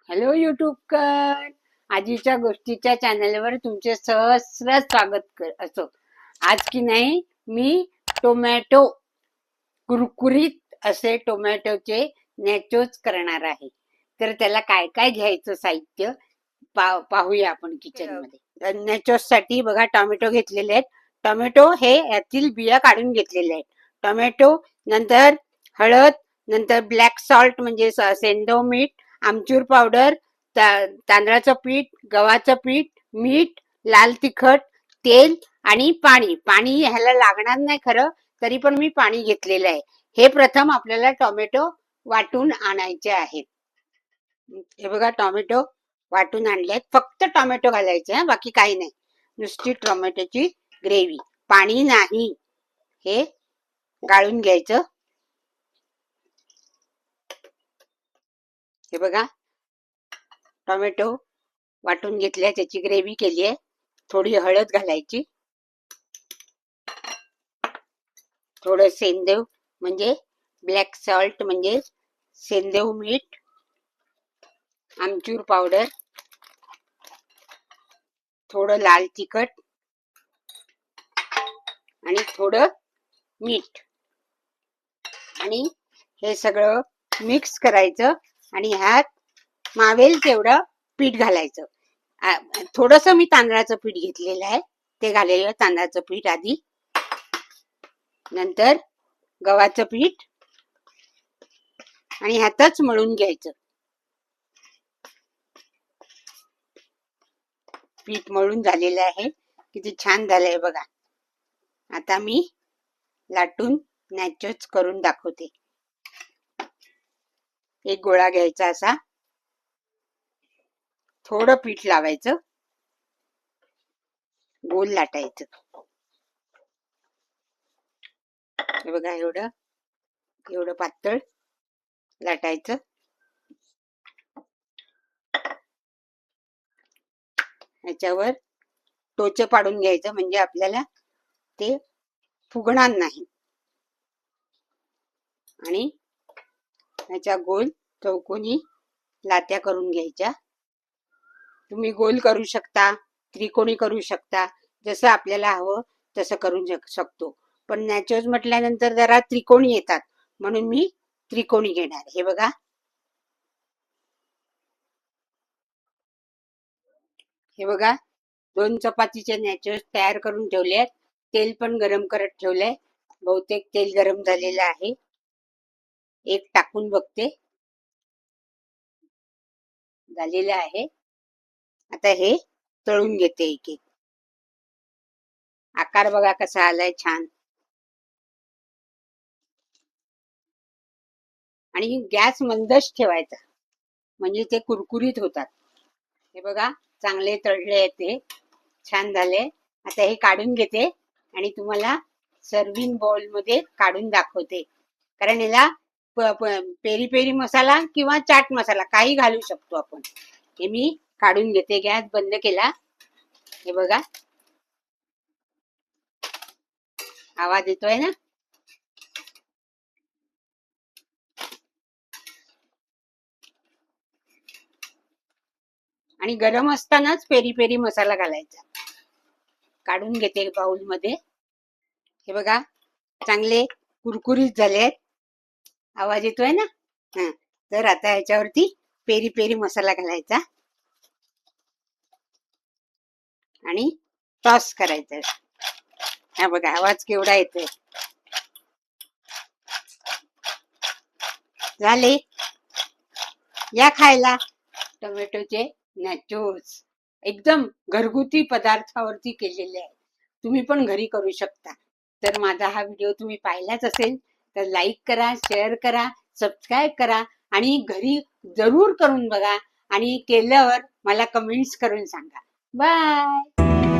Hello यूट्यूबकर. आजीच्या गोष्टीच्या चॅनलवर तुमचे सहस्र स्वागत असो. आज की नाही मी टोमॅटो कुरकुरीत असे टोमॅटोचे नॅचोज करणार आहे. तर त्याला काय काय घ्यायचं साहित्य पाहूया आपण किचन मध्ये. नॅचोज साठी बघा टोमॅटो घेतलेले आहेत. टोमॅटो हे यातील बिया काढून घेतलेले आहेत. टोमॅटो, नंतर हळद, नंतर ब्लॅक सॉल्ट म्हणजे सेंधव मीठ, आमचूर पावडर, तांदळाचं पीठ, गव्हाचं पीठ, मीठ, लाल तिखट, तेल आणि पाणी. पाणी ह्याला लागणार नाही खरं, तरी पण मी पाणी घेतलेलं आहे. हे प्रथम आपल्याला टोमॅटो वाटून आणायचे आहेत. हे बघा टोमॅटो वाटून आणलेत. फक्त टोमॅटो घालायचे, बाकी काही नाही. नुसती टोमॅटोची ग्रेव्ही, पाणी नाही. हे गाळून घ्यायचं. हे बघा टोमॅटो वाटून घेतले, त्याची ग्रेव्ही केली आहे. थोडी हळद घालायची, थोडं सेंधव म्हणजे ब्लॅक सॉल्ट म्हणजे सेंधव मीठ, आमचूर पावडर, थोडं लाल तिखट आणि थोडं मीठ. आणि हे सगळं मिक्स करायचं आणि ह्यात मावेल तेवढं पीठ घालायचं. थोडंसं मी तांदळाचं पीठ घेतलेलं आहे, ते घालेलं. तांदळाचं पीठ आधी, नंतर गव्हाचं पीठ आणि ह्यातच मळून घ्यायचं. पीठ मळून झालेलं आहे. किती छान झालंय बघा. आता मी लाटून नॅचोज करून दाखवते. एक गोळा घ्यायचा, असा थोडं पीठ लावायचं, गोल लाटायचं. हे बघा एवढं एवढं पातळ लाटायचं. ह्याच्यावर टोचं पाडून घ्यायचं, म्हणजे आपल्याला ते फुगणार नाही. आणि ह्याच्या गोल चौकोनी लाट्या करून घ्यायच्या. तुम्ही गोल करू शकता, त्रिकोणी करू शकता, जसं आपल्याला हवं तसं करू शकतो. पण नॅचोज म्हटल्यानंतर जरा त्रिकोणी येतात, म्हणून मी त्रिकोणी घेणार. हे बघा हे बघा 2 चपातीचे नॅचोज तयार करून ठेवले आहेत. तेल पण गरम करत ठेवलंय. बहुतेक तेल गरम झालेलं आहे. एक टाकून बघते, झालेलं आहे. आता हे तळून घेते एक एक. आकार बघा कसा आलाय, छान. आणि गॅस मंदच ठेवायचा, म्हणजे ते कुरकुरीत होतात. हे बघा चांगले तळले आहेत, ते छान झाले. आता हे काढून घेते आणि तुम्हाला सर्विंग बाउल मध्ये काढून दाखवते. कारण याला पेरी पेरी मसाला किंवा चाट मसाला काही घालू शकतो आपण. हे मी काढून घेते. गॅस बंद केला. हे बघा आवाज येतोय ना. आणि गरम असतानाच पेरी पेरी मसाला घालायचा. काढून घेते बाउल मध्ये. हे बघा चांगले कुरकुरीत झाले आहेत. आवाज येतोय ना. तर आता ह्याच्यावरती पेरी पेरी मसाला घालायचा आणि टॉस करायचं. हा बघा आवाज केवढा येतोय. झाले, या खायला टोमॅटोचे नॅचोज. एकदम घरगुती पदार्थावरती केलेले आहे. तुम्ही पण घरी करू शकता. तर माझा हा व्हिडिओ तुम्ही पाहिलाच असेल तर लाईक करा, शेअर करा, सबस्क्राईब करा आणि घरी जरूर करून बघा. आणि केल्यावर मला कमेंट्स करून सांगा. बाय.